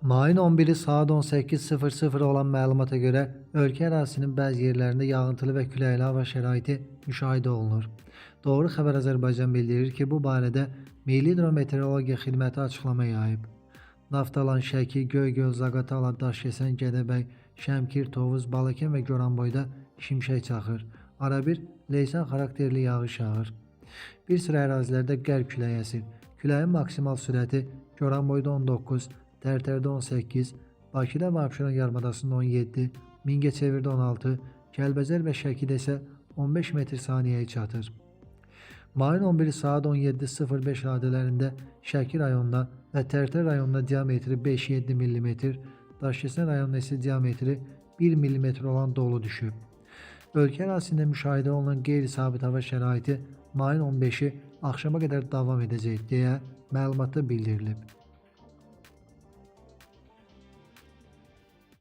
Mayın 11'i saat 18:00 olan məlumata görə ölkə ərazisinin bəzi yerlərində yağıntılı və küləkli hava şəraiti müşahidə olunur. Doğru Xəbər Azərbaycan bildirir ki, bu barədə Milli Hidrometeorologiya Xidməti açıqlama yayıb. Naftalan, Şəki, Göygöl, Zaqatala, Daşkəsən, Gədəbəy, Şəmkir, Tovuz, Balakən və Goranboyda şimşək çaxır. Arabir leysan xarakterli yağış yağır. Bir sıra ərazilərdə qərb küləyi əsir. Küləyin maksimal sürəti Goranboyda 19, Tərtərdə 18, Bakıda və Abşeron yarımadasında 17, Mingəçevirdə 16, Kəlbəcər və Şəkidə isə 15 metr/saniyəyə çatır. Mayın 11-i saat 17:05 radələrində Şəki rayonunda və Tərtər rayonunda diametri 5-7 mm, Daşkəsən rayonunda isə diametri 1 mm olan dolu düşüb. Ölkə ərazisində müşahidə olunan qeyri-sabit hava şəraiti mayın 15-i axşama qədər davam edəcək deyə məlumatda bildirilib.